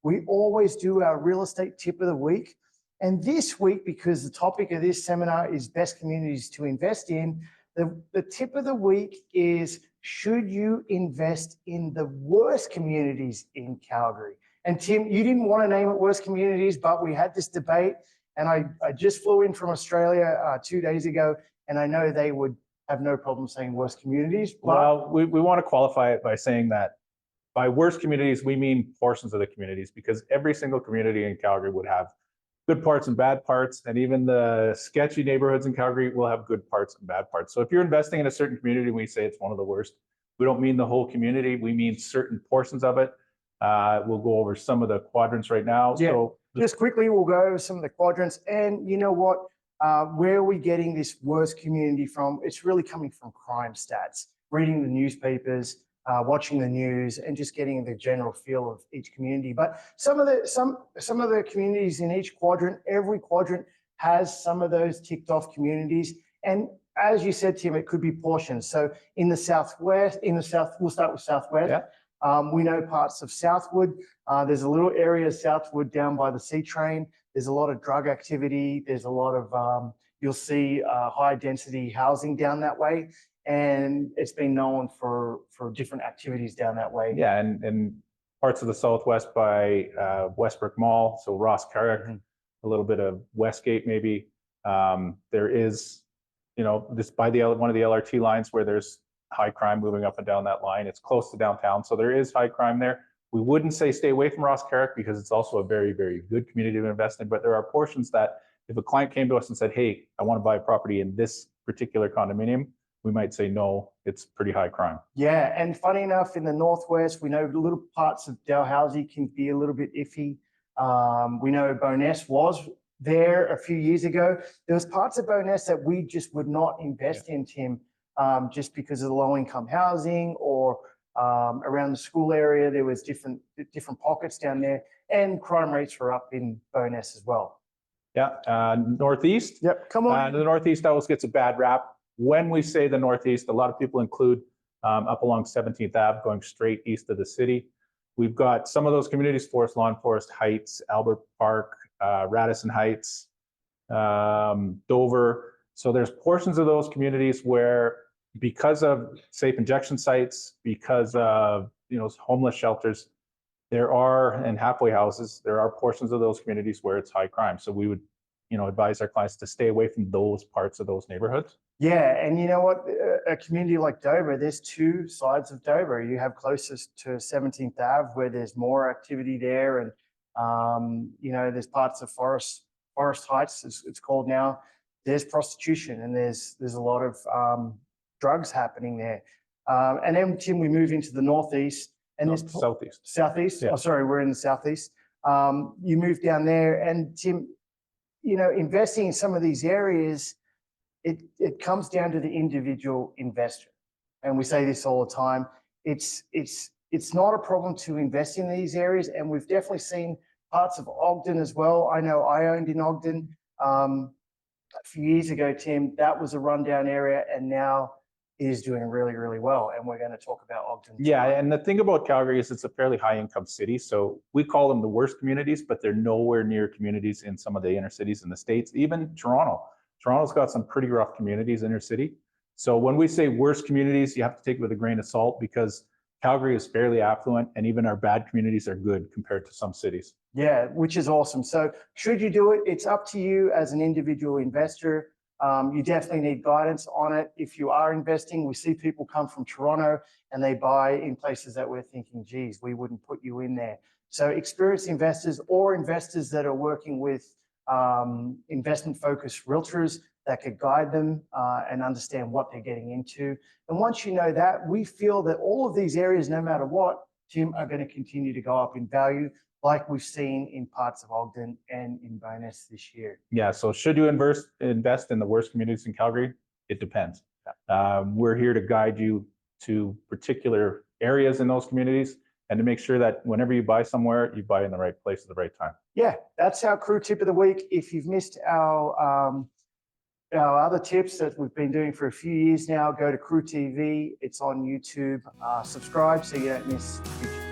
we always do our real estate tip of the week. And this week, because the topic of this seminar is best communities to invest in, the tip of the week is, should you invest in the worst communities in Calgary? And Tim, you didn't want to name it worst communities, but we had this debate, and I just flew in from Australia 2 days ago, and I know they would have no problem saying worst communities. But well, we want to qualify it by saying that by worst communities, we mean portions of the communities, because every single community in Calgary would have good parts and bad parts, and even the sketchy neighborhoods in Calgary will have good parts and bad parts. So if you're investing in a certain community and we say it's one of the worst, we don't mean the whole community, we mean certain portions of it. We'll go over some of the quadrants right now. Yeah, so just quickly, we'll go over some of the quadrants. And you know what? Where are we getting this worst community from? It's really coming from crime stats, reading the newspapers, watching the news, and just getting the general feel of each community. But some of the communities in each quadrant, every quadrant has some of those ticked off communities. And as you said, Tim, it could be portions. So in the southwest, we'll start with southwest. Yeah. We know parts of Southwood. There's a little area of Southwood down by the C train. There's a lot of drug activity. There's a lot of, you'll see high density housing down that way. And it's been known for different activities down that way. Yeah, and parts of the southwest by Westbrook Mall, so Ross Carrick, a little bit of Westgate maybe. There is, this by one of the LRT lines where there's high crime moving up and down that line. It's close to downtown, so there is high crime there. We wouldn't say stay away from Ross Carrick because it's also a very, very good community to invest in, but there are portions that if a client came to us and said, hey, I want to buy a property in this particular condominium, we might say, no, it's pretty high crime. Yeah, and funny enough, in the Northwest, we know little parts of Dalhousie can be a little bit iffy. We know Bowness was there a few years ago. There was parts of Bowness that we just would not invest in, Tim, just because of the low-income housing, or around the school area, there was different pockets down there, and crime rates were up in Bowness as well. Yeah, Northeast. Yep, come on. The Northeast always gets a bad rap. When we say the Northeast, a lot of people include up along 17th Ave, going straight east of the city. We've got some of those communities: Forest Lawn, Forest Heights, Albert Park, Radisson Heights, Dover. So there's portions of those communities where, because of safe injection sites, because of homeless shelters, and halfway houses, there are portions of those communities where it's high crime. So we would advise our clients to stay away from those parts of those neighborhoods. Yeah, and you know what? A community like Dover, there's two sides of Dover. You have closest to 17th Ave, where there's more activity there, and there's parts of Forest Heights, it's called now. There's prostitution, and there's a lot of drugs happening there. And then, Tim, we move into the Northeast, and there's Southeast. Southeast. Yeah. Oh, sorry, we're in the Southeast. You move down there, and Tim, investing in some of these areas, it comes down to the individual investor. And we say this all the time. It's not a problem to invest in these areas. And we've definitely seen parts of Ogden as well. I know I owned in Ogden a few years ago, Tim. That was a rundown area, and now it is doing really, really well. And we're going to talk about Ogden. Yeah, and the thing about Calgary is it's a fairly high income city. So we call them the worst communities, but they're nowhere near communities in some of the inner cities in the States. Even Toronto's got some pretty rough communities inner city. So when we say worst communities, you have to take it with a grain of salt, because Calgary is fairly affluent, and even our bad communities are good compared to some cities. Yeah, which is awesome. So should you do it? It's up to you as an individual investor. You definitely need guidance on it. If you are investing, we see people come from Toronto and they buy in places that we're thinking, geez, we wouldn't put you in there. So experienced investors, or investors that are working with investment-focused realtors that could guide them and understand what they're getting into. And once you know that, we feel that all of these areas, no matter what, Tim, are going to continue to go up in value, like we've seen in parts of Ogden and in Bowness this year. Yeah, so should you invest in the worst communities in Calgary? It depends. We're here to guide you to particular areas in those communities, and to make sure that whenever you buy somewhere, you buy in the right place at the right time. Yeah, that's our crew tip of the week. If you've missed our other tips that we've been doing for a few years now, go to Crew TV. It's on YouTube. Subscribe so you don't miss future